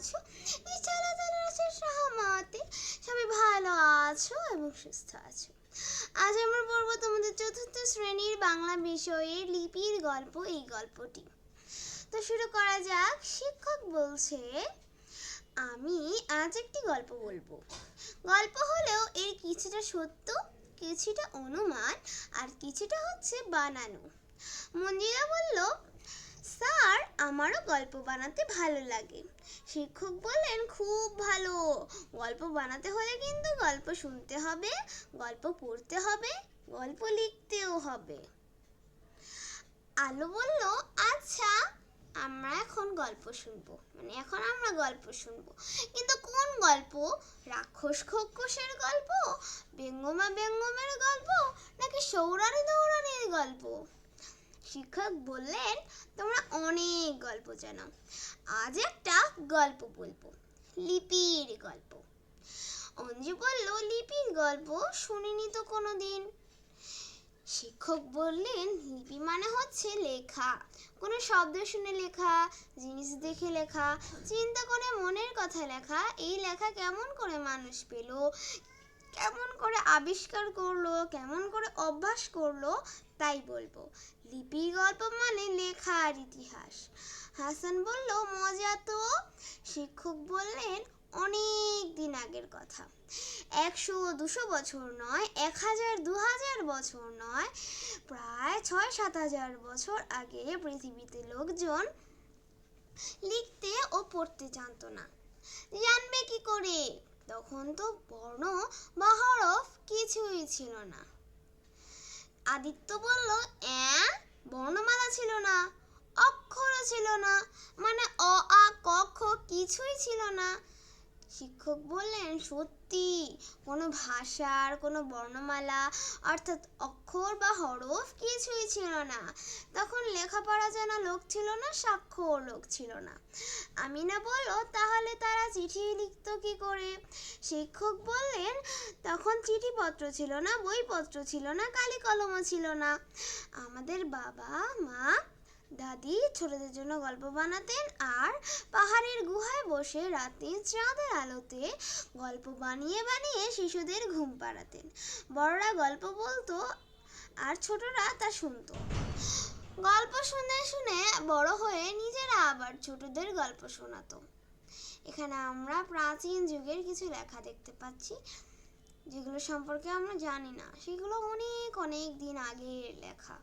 আছো? ঈশ্বর রহমতে সবাই ভালো আছো এবং সুস্থ আছো। আজ আমরা পড়ব তোমাদের চতুর্থ শ্রেণীর বাংলা বিষয়ের লিপির গল্প, এই গল্পটি। তো শুরু করা যাক। শিক্ষক বলছে, আমি আজ একটি গল্প বলবো। গল্প হলেও এর কিছুটা সত্য, কিছুটা অনুমান আর কিছুটা হচ্ছে বানানো। মঞ্জিলা বলল, স্যার, আমারও গল্প বানাতে ভালো লাগে। শিক্ষক বললেন, খুব ভালো। গল্প বানাতে হলে কিন্তু গল্প শুনতে হবে, গল্প পড়তে হবে, গল্প লিখতেও হবে। আলো বলল, আচ্ছা, আমরা এখন গল্প শুনবো, এখন আমরা গল্প শুনবো। কিন্তু কোন গল্প? রাক্ষস খোকসের গল্প, বেঙ্গমা বেঙ্গমের গল্প, নাকি সৌরানী দৌরানীর গল্প? শিক্ষক বললেন, তোমরা অনেক গল্প জানো, আজ একটা গল্প বলবো, লিপির গল্প। অঞ্জু বলল, লিপির গল্প শুনিনি তো কোনোদিন। শিক্ষক বললেন, লিপি মানে হচ্ছে লেখা, কোনো শব্দ শুনে লেখা, জিনিস দেখে লেখা, চিন্তা করে মনের কথা লেখা। এই লেখা কেমন করে মানুষ পেল, কেমন করে আবিষ্কার করলো, কেমন করে অভ্যাস করলো, তাই বলবো। লিপির গল্প মানে লেখার ইতিহাস। হাসান বলল, মজা তো। শিক্ষক বললেন, অনেক দিন আগের কথা, 100-200 বছর নয়, 1000-2000 বছর নয়, প্রায় 6-7 হাজার বছর আগে পৃথিবীতে লোকজন লিখতে ও পড়তে জানতো না। জানবে কি করে? তখন তো বর্ণ বা হরফ কিছুই ছিল না। আদিত্য বলল, বর্ণমালা ছিল না, অক্ষরও ছিল না, মানে অ আ ক খ কিছুই ছিল না। শিক্ষক বললেন, সত্যি, কোনো ভাষার কোনো বর্ণমালা অর্থাৎ অক্ষর বা হরফ কিছুই ছিল না। তখন লেখাপড়া জানা লোক ছিল না, সাক্ষর লোক ছিল না। আমিনা বলল, তাহলে তারা চিঠি লিখত কি করে? শিক্ষক বললেন, তখন চিঠিপত্র ছিল না, বইপত্র ছিল না, কালি কলমও ছিল না। আমাদের বাবা মা দাদি ছোটদের জন্য গল্প বানাতেন আর পাহাড়ের গুহায় বসে রাতে চাঁদের আলোতে গল্প বানিয়ে বানিয়ে শিশুদের ঘুম পাড়াতেন। বড়রা গল্প বলতো আর ছোটরা তা শুনতো। গল্প শুনে শুনে বড় হয়ে নিজেরা আবার ছোটদের গল্প শোনাতো। এখানে আমরা প্রাচীন যুগের কিছু লেখা দেখতে পাচ্ছি, যেগুলো সম্পর্কে আমরা জানি না, সেগুলো অনেক অনেক দিন আগের লেখা।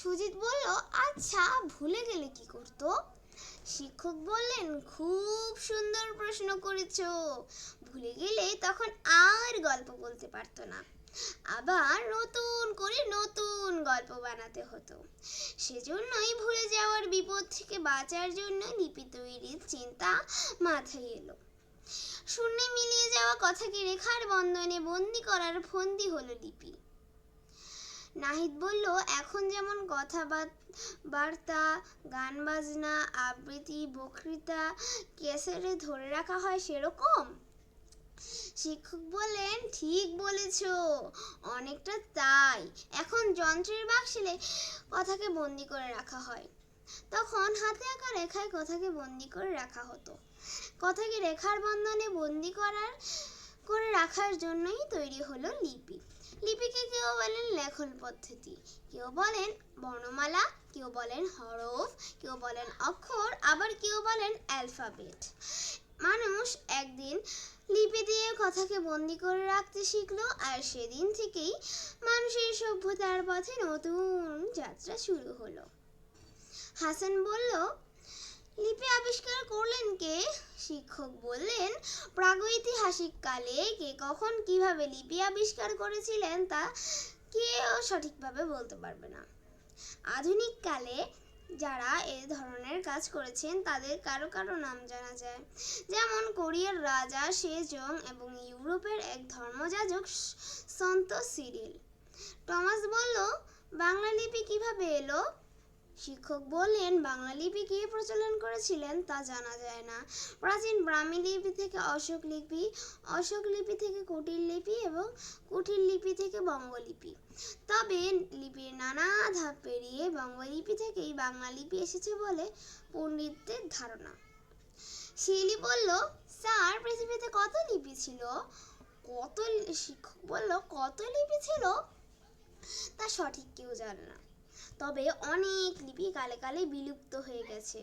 সুজিত বলল, আচ্ছা, ভুলে গেলে কি করতো? শিক্ষক বললেন, খুব সুন্দর প্রশ্ন করেছো। ভুলে গেলে তখন আর গল্প বলতে পারতো না, আবার নতুন করে নতুন গল্প বানাতে হতো। সেজন্যই ভুলে যাওয়ার বিপদ থেকে বাঁচার জন্য লিপি তৈরির চিন্তা মাথায় এলো। শূন্যে মিলিয়ে যাওয়া কথাকে রেখার বন্ধনে বন্দি করার ফন্দি হলো লিপি। নাহিদ বলল, এখন যেমন কথাবার্তা, গান বাজনা, আবৃত্তি, বক্তৃতা ক্যাসেটে ধরে রাখা হয়, সেরকম? শিক্ষক বললেন, ঠিক বলেছ, অনেকটা তাই। এখন যন্ত্রের বাক্সে কথাকে বন্দি করে রাখা হয়, তখন হাতে আঁকা রেখায় কথাকে বন্দি করে রাখা হতো। কথাকে রেখার বন্ধনে বন্দি করে রাখার জন্যই তৈরি হলো লিপি। লিপিকে কেউ বলেন লেখন পদ্ধতি, কেউ বলেন বর্ণমালা, কেউ বলেন হরফ, কেউ বলেন অক্ষর, আবার কেউ বলেন অ্যালফাবেট। মানুষ একদিন লিপি দিয়ে কথাকে বন্দি করে রাখতে শিখলো, আর সেদিন থেকেই মানুষের সভ্যতার পথে নতুন যাত্রা শুরু হলো। হাসান বলল, লিপি আবিষ্কার করলেন কে? শিক্ষক বললেন, প্রাগৈতিহাসিক কালে কে কখন কিভাবে লিপি আবিষ্কার করেছিলেন তা কেউ সঠিকভাবে বলতে পারবে না। আধুনিক কালে যারা এ ধরনের কাজ করেছেন তাদের কারো কারো নাম জানা যায়, যেমন কোরিয়ার রাজা সেজং এবং ইউরোপের এক ধর্মযাজক সন্ত সিরিল। টমাস বলল, বাংলা লিপি কিভাবে এলো? শিক্ষক বললেন, বাংলা লিপি কে প্রচলন করেছিলেন তা জানা যায় না। প্রাচীন ব্রাহ্মী লিপি থেকে অশোক লিপি, অশোক লিপি থেকে কুটির লিপি এবং কুটির লিপি থেকে বঙ্গলিপি। তবে লিপির নানা ধাপ পেরিয়ে বঙ্গলিপি থেকেই বাংলা লিপি এসেছে বলে পণ্ডিতদের ধারণা। শিউলি বলল, স্যার পৃথিবীতে কত লিপি ছিল? কত শিক্ষক বলল, কত লিপি ছিল তা সঠিক কেউ জানে না, তবে অনেক লিপি কালে কালে বিলুপ্ত হয়ে গেছে।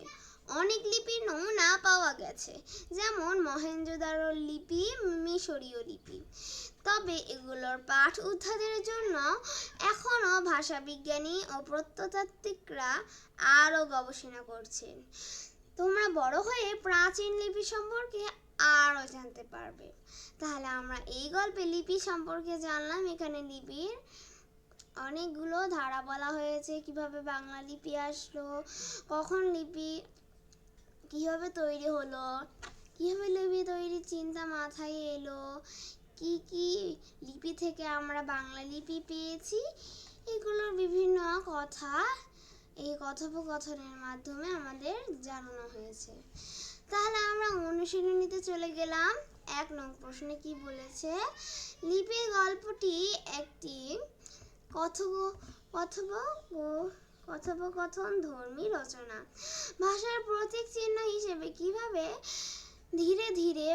অনেক লিপির নমুনা পাওয়া গেছে, যেমন মহেঞ্জোদারোর লিপি, মিশরীয় লিপি। তবে এগুলোর পাঠ উদ্ধারের জন্য এখনো ভাষাবিজ্ঞানী ও প্রত্নতাত্ত্বিকরা আরও গবেষণা করছেন। তোমরা বড় হয়ে প্রাচীন লিপি সম্পর্কে আরও জানতে পারবে। তাহলে আমরা এই গল্পে লিপি সম্পর্কে জানলাম। এখানে লিপির অনেকগুলো ধারা বলা হয়েছে, কিভাবে বাংলা লিপি আসলো, কখন লিপি কিভাবে তৈরি হলো, কিভাবে লিপি তৈরির চিন্তা মাথায় এলো, কি কি লিপি থেকে আমরা বাংলা লিপি পেয়েছি, এগুলোর বিভিন্ন কথা এই কথোপকথনের মাধ্যমে আমাদের জানানো হয়েছে। তাহলে আমরা অনুশীলনীতে চলে গেলাম। 1 নং প্রশ্নে কি বলেছে? লিপির গল্পটি একটি কথোপকথন ধর্মী রচনা। ভাষার প্রতীক চিহ্ন হিসেবে কিভাবে ধীরে ধীরে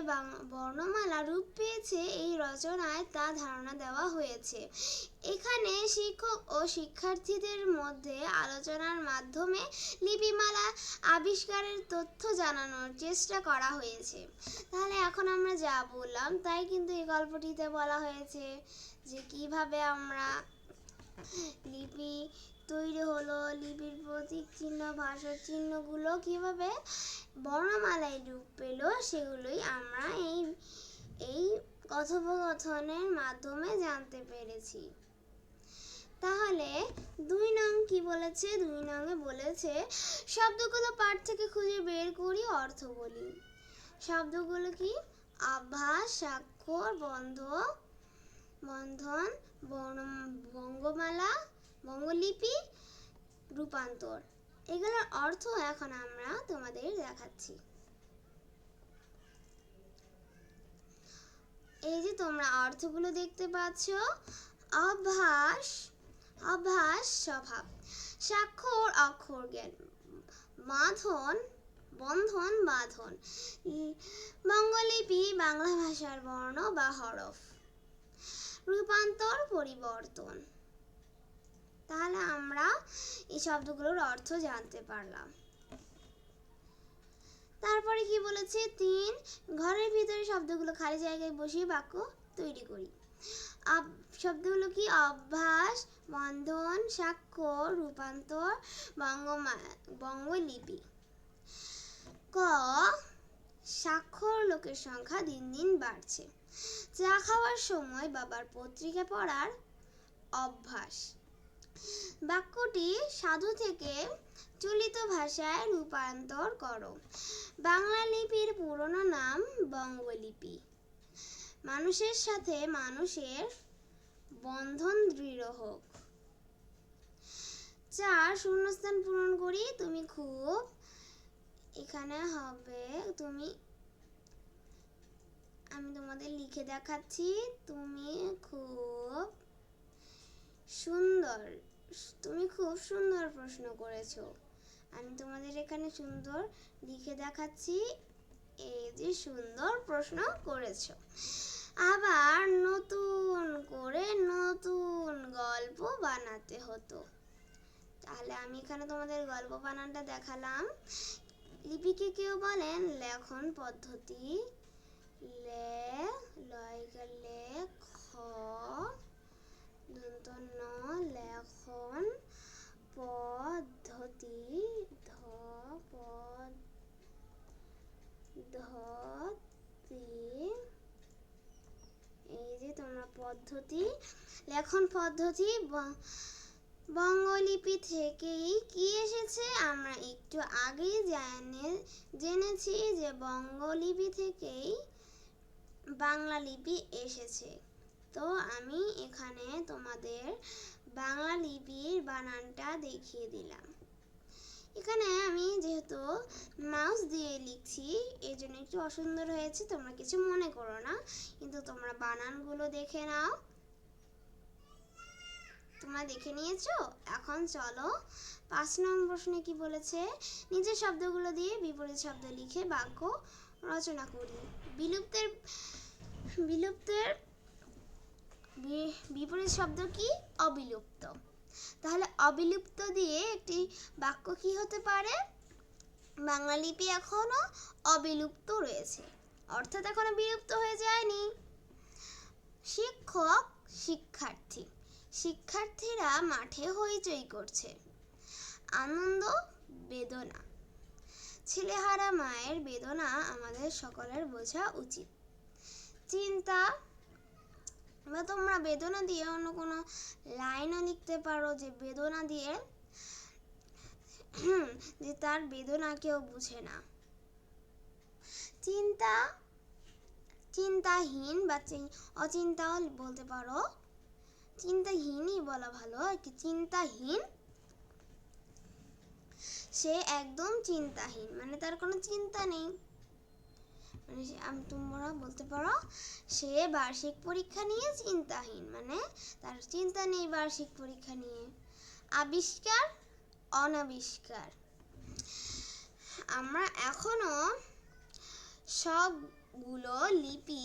বর্ণমালা রূপ পেয়েছে এই রচনায় তা ধারণা দেওয়া হয়েছে। এখানে শিক্ষক ও শিক্ষার্থীদের মধ্যে আলোচনার মাধ্যমে লিপিমালা আবিষ্কারের তথ্য জানানোর চেষ্টা করা হয়েছে। তাহলে এখন আমরা যা বললাম তাই কিন্তু এই গল্পটিতে বলা হয়েছে, যে কিভাবে আমরা লিপি তৈরি হলো, লিপির প্রতীক চিহ্ন, ভাষার চিহ্নগুলো কিভাবে বর্ণমালায় রূপ পেল, সেগুলোই আমরা এই কথোপকথনের মাধ্যমে জানতে পেরেছি। তাহলে 2 নং কি বলেছে? 2 নংয়ে বলেছে শব্দগুলো পাঠ থেকে খুঁজে বের করি, অর্থ বলি। শব্দগুলো কি? আভাস, স্বাক্ষর, বন্ধন, বঙ্গমালা, বঙ্গলিপি, রূপান্তর। এগুলোর অর্থ এখন আমরা তোমাদের দেখাচ্ছি। এই যে তোমরা অর্থগুলো দেখতে পাচ্ছ। আভাস, স্বভাব। স্বাক্ষর, অক্ষর জ্ঞান। বন্ধন, বাঁধন। বঙ্গলিপি, বাংলা ভাষার বর্ণ বা হরফ। রূপান্তর, পরিবর্তন। তাহলে আমরা এই শব্দগুলোর অর্থ জানতে পারলাম। তারপরে কি বলেছে? 3, ঘরের ভিতরে শব্দগুলো খালি জায়গায় বসিয়ে বাক্য তৈরি করি। শব্দগুলো কি? অভ্যাস, বন্ধন, স্বাক্ষর, রূপান্তর, বঙ্গলিপি। ক, স্বাক্ষর লোকের সংখ্যা দিন দিন বাড়ছে। চা খাওয়ার সময় বাবার পত্রিকা পড়ার অভ্যাস। বাক্যটি সাধু থেকে চলিত ভাষায় রূপান্তর করো। বাংলা লিপির পুরনো নাম বঙ্গলিপি। মানুষের সাথে মানুষের বন্ধন দৃঢ় হোক। 4, শূন্যস্থান পূরণ করি। তুমি খুব, এখানে হবে আমি তোমাদের লিখে দেখাচ্ছি। তুমি খুব সুন্দর প্রশ্ন করেছো। আমি তোমাদের এখানে সুন্দর লিখে দেখাচ্ছি। এই যে সুন্দর প্রশ্ন করেছো। আবার নতুন করে নতুন গল্প বানাতে হতো। তাহলে আমি এখানে তোমাদের গল্প বানানটা দেখালাম। লিপিকে কেউ বলেন লেখন পদ্ধতি। লেখন পদ্ধতি। এই যে তোমরা পদ্ধতি, লেখন পদ্ধতি। বঙ্গলিপি থেকেই কি এসেছে? আমরা একটু আগেই জেনেছি যে বঙ্গলিপি থেকেই বাংলা লিপি এসেছে। তো আমি এখানে তোমাদের বাংলা লিপির বানানটা দেখিয়ে দিলাম। এখানে আমি যেহেতু মাউস দিয়ে লিখছি এই জন্য একটু অসুন্দর হয়েছে, তোমরা কিছু মনে করো না, কিন্তু তোমরা বানানগুলো দেখে নাও। তোমরা দেখে নিয়েছো? এখন চলো 5 নং প্রশ্নে কি বলেছে? নিজের শব্দগুলো দিয়ে বিপরীত শব্দ লিখে বাক্য রচনা করি। বিলুপ্তের বিলুপ্তের বিপরীত শব্দ কি? অবিলুপ্ত। তাহলে অবিলুপ্ত দিয়ে একটি বাক্য কি হতে পারে? বাংলা লিপি এখনো অবিলুপ্ত রয়েছে, অর্থাৎ এখনো বিলুপ্ত হয়ে যায়নি। শিক্ষক শিক্ষার্থী, শিক্ষার্থীরা মাঠে হইচই করছে। আনন্দ বেদনা, ছেলেহারা মায়ের বেদনা আমাদের সকলের বোঝা উচিত। চিন্তা, বা তোমরা বেদনা দিয়ে অন্য কোনো লাইনও লিখতে পারো, যে বেদনা দিয়ে যে তার বেদনা কেউ বুঝে না। চিন্তা, চিন্তাহীন বা অচিন্তাও বলতে পারো, চিন্তাহীনই বলা ভালো। চিন্তাহীন, সে একদম চিন্তাহীন, মানে তার কোনো চিন্তা নেই। মানে তোমরা বলতে পারো সে বার্ষিক পরীক্ষা নিয়ে চিন্তাহীন, মানে তার চিন্তা নেই বার্ষিক পরীক্ষা নিয়ে। আবিষ্কার অনাবিষ্কার, আমরা এখনো সবগুলো লিপি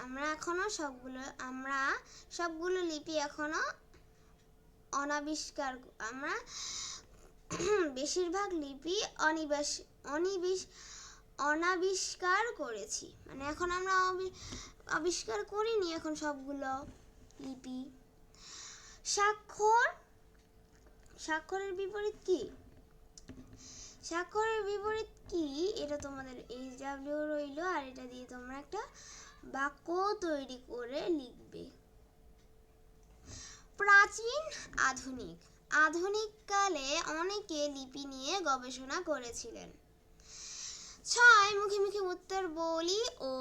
আমরা সবগুলো লিপি এখনো অনাবিষ্কার। আমরা বেশিরভাগ লিপি অনাবিষ্কার করেছি, মানে এখন আমরা আবিষ্কার করিনি এখন সবগুলো লিপি। স্বাক্ষর, স্বাক্ষরের বিপরীত কি? স্বাক্ষরের বিপরীত কি এটা তোমাদের HW রইল, আর এটা দিয়ে তোমরা একটা বাক্য তৈরি করে লিখবে। প্রাচীন আধুনিক, আধুনিক কালে অনেকে লিপি নিয়ে গবেষণা করেছিলেন। 6 মুখে মুখে উত্তর বলি ও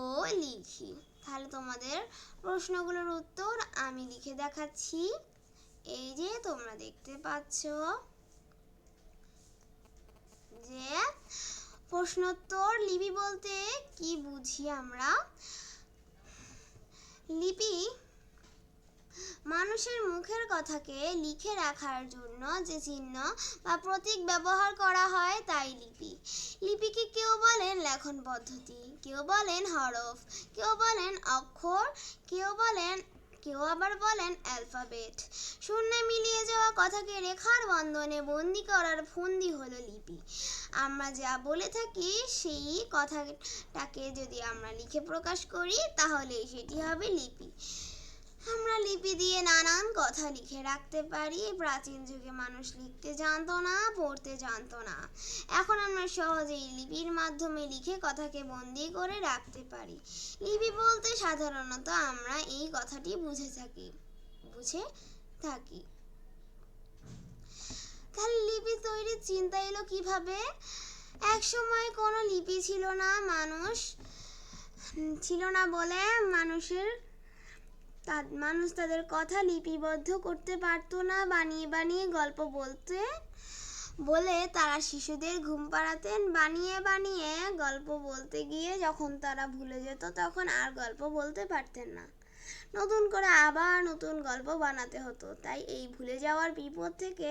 লিখি। তাহলে তোমাদের প্রশ্নগুলোর উত্তর আমি লিখে দেখাচ্ছি। এই যে তোমরা দেখতে পাচ্ছ যে প্রশ্নোত্তর। লিপি বলতে কি বুঝি আমরা? লিপি মানুষের মুখের কথাকে লিখে রাখার জন্য যে চিহ্ন বা প্রতীক ব্যবহার করা হয় তাই লিপি। লিপিকে কেউ বলেন লেখন পদ্ধতি, কেউ বলেন হরফ, কেউ বলেন অক্ষর, কেউ আবার বলেন অ্যালফাবেট। শূন্যে মিলিয়ে যাওয়া কথাকে রেখার বন্ধনে বন্দি করার ফন্দি হলো লিপি। আমরা যা বলে থাকি সেই কথাটাকে যদি আমরা লিখে প্রকাশ করি তাহলে সেটি হবে লিপি। আমরা লিপি দিয়ে নানান কথা লিখে রাখতে পারি। প্রাচীন যুগে মানুষ লিখতে জানতো না, পড়তে জানতো না। এখন আমরা সহজেই লিপির মাধ্যমে লিখে কথাকে বন্দি করে রাখতে পারি। লিপি বলতে সাধারণত আমরা এই কথাটি বুঝে থাকি। তাহলে লিপি তৈরির চিন্তা এলো কিভাবে? এক সময় কোনো লিপি ছিল না বলে মানুষ তাদের কথা লিপিবদ্ধ করতে পারতো না। বানিয়ে বানিয়ে গল্প বলে তারা শিশুদের ঘুম পাড়াতেন। বানিয়ে বানিয়ে গল্প বলতে গিয়ে যখন তারা ভুলে যেত তখন আর গল্প বলতে পারতেন না, নতুন করে আবার নতুন গল্প বানাতে হতো। তাই এই ভুলে যাওয়ার বিপদ থেকে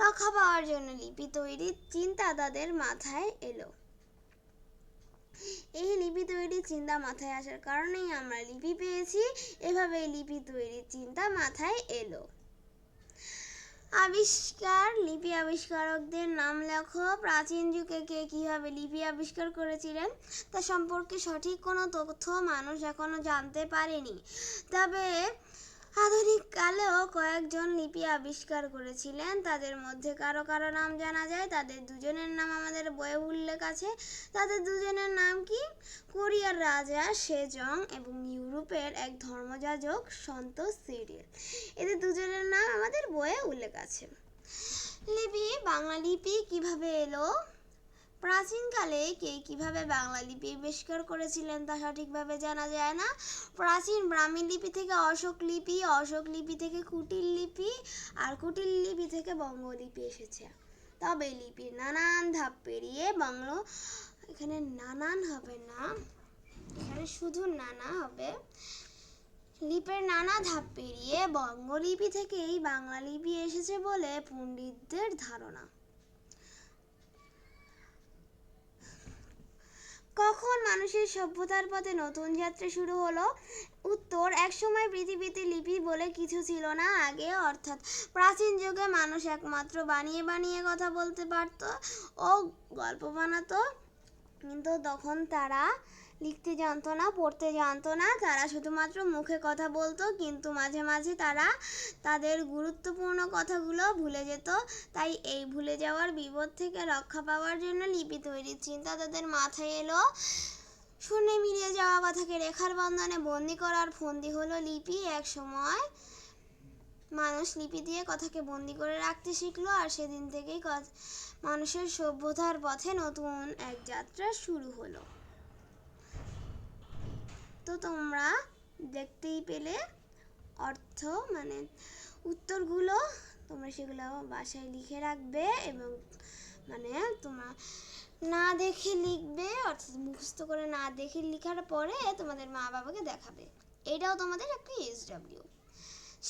রক্ষা পাওয়ার জন্য লিপি তৈরির চিন্তা তাদের মাথায় এলো। এই লিপি তৈরির চিন্তা মাথায় আসার কারণেই আমরা লিপি পেয়েছি। এভাবে লিপি তৈরির চিন্তা মাথায় এলো। আবিষ্কার, লিপি আবিষ্কারকদের নাম লেখো। প্রাচীন যুগে কে কিভাবে লিপি আবিষ্কার করেছিলেন তা সম্পর্কে সঠিক কোনো তথ্য মানুষ এখনো জানতে পারেনি। তবে আধুনিক কালেও কয়েকজন লিপি আবিষ্কার করেছিলেন। তাদের মধ্যে কারো কারো নাম জানা যায়। তাদের দুজনের নাম আমাদের বইয়ে উল্লেখ আছে। তাদের দুজনের নাম কি? কোরিয়ার রাজা সেজং এবং ইউরোপের এক ধর্মযাজক সন্ত সিরিল। এদের দুজনের নাম আমাদের বইয়ে উল্লেখ আছে। বাংলা লিপি কিভাবে এলো? প্রাচীনকালে কে কিভাবে বাংলা লিপি আবিষ্কার করেছিলেন তা সঠিকভাবে জানা যায় না। প্রাচীন ব্রাহ্মী লিপি থেকে অশোক লিপি, অশোক লিপি থেকে কুটিল লিপি, আর কুটিল লিপি থেকে বঙ্গলিপি এসেছে। তবে লিপির নানান ধাপ পেরিয়ে এখানে নানান হবে না, এখানে শুধু নানা হবে। লিপির নানা ধাপ পেরিয়ে বঙ্গলিপি থেকেই বাংলা লিপি এসেছে বলে পণ্ডিতদের ধারণা। কখন মানুষের সভ্যতার পথে নতুন যাত্রা শুরু হলো? উত্তর, একসময় পৃথিবীতে লিপি বলে কিছু ছিল না আগে, অর্থাৎ প্রাচীন যুগে মানুষ একমাত্র বানিয়ে বানিয়ে কথা বলতে পারত ও গল্প বানাতো। কিন্তু তখন তারা লিখতে জানতো না, পড়তে জানতো না, তারা শুধুমাত্র মুখে কথা বলতো, কিন্তু মাঝে মাঝে তারা তাদের গুরুত্বপূর্ণ কথাগুলো ভুলে যেত। তাই এই ভুলে যাওয়ার বিপদ থেকে রক্ষা পাওয়ার জন্য লিপি তৈরির চিন্তা তাদের মাথায় এলো। শূন্যে মিলিয়ে যাওয়া কথাকে রেখার বন্ধনে বন্দি করার ফন্দি হলো লিপি। এক সময় মানুষ লিপি দিয়ে কথাকে বন্দি করে রাখতে শিখলো, আর সেদিন থেকেই মানুষের সভ্যতার পথে নতুন এক যাত্রা শুরু হলো। তো তোমরা দেখতেই পেলে অর্থ মানে উত্তরগুলো, তোমরা সেগুলো বাসায় লিখে রাখবে এবং মানে তোমরা না দেখে লিখবে, অর্থাৎ মুখস্থ করে না দেখে লেখার পরে তোমাদের মা বাবাকে দেখাবে। এটাও তোমাদের একটা SW।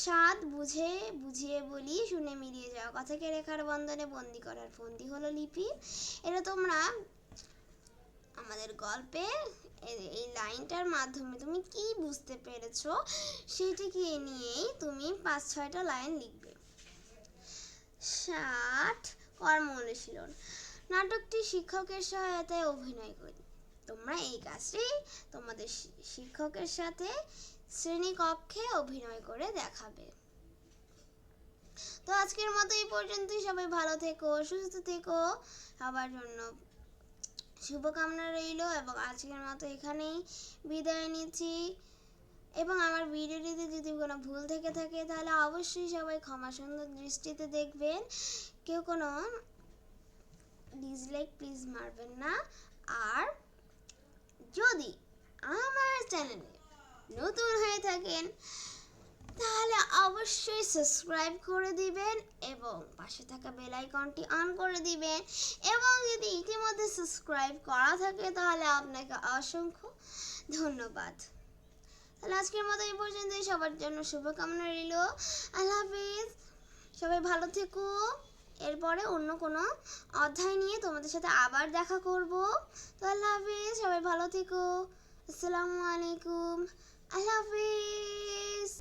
স্বাদ বুঝে বুঝিয়ে বলি, শুনে মিলিয়ে যাওয়া কথাকে রেখার বন্ধনে বন্দি করার ফন্দি হলো লিপি। এটা তোমরা আমাদের গল্পে এই লাইনটার মাধ্যমে তুমি কি বুঝতে পেরেছো সেটাকে নিয়েই তুমি 5-6টা লাইন লিখবে। 60 কর্ম অনুশীলন। নাটকটি শিক্ষকের সহায়তায় অভিনয় করি। তোমরা এই কাজটি তোমাদের শিক্ষকের সাথে শ্রেণীকক্ষে অভিনয় করে দেখাবে। তো আজকের মতো এই পর্যন্তই। সবাই ভালো থেকো, সুস্থ থেকো, সবার জন্য শুভকামনা রইল এবং আজকের মতো এখানেই বিদায় নিচ্ছি। এবং আমার ভিডিওটিতে যদি কোনো ভুল থেকে থাকে তাহলে অবশ্যই সবাই ক্ষমা সুন্দর দৃষ্টিতে দেখবেন। কেউ কোনো ডিসলাইক প্লিজ মারবেন না। আর যদি আমার চ্যানেলে নতুন হয়ে থাকেন তাহলে অবশ্যই সাবস্ক্রাইব করে দিবেন এবং পাশে থাকা বেল আইকনটি অন করে দিবেন। এবং যদি ইতিমধ্যে সাবস্ক্রাইব করা থাকে তাহলে আপনাকে অসংখ্য ধন্যবাদ। তাহলে আজকের মতো এই পর্যন্তই। সবার জন্য শুভকামনা রইল। আল্লাহ হাফিজ, সবাই ভালো থেকো। এরপরে অন্য কোনো অধ্যায় নিয়ে তোমাদের সাথে আবার দেখা করব। তো আল্লাহ হাফিজ, সবাই ভালো থেকো। আসসালামু আলাইকুম। আল্লাহ হাফিজ।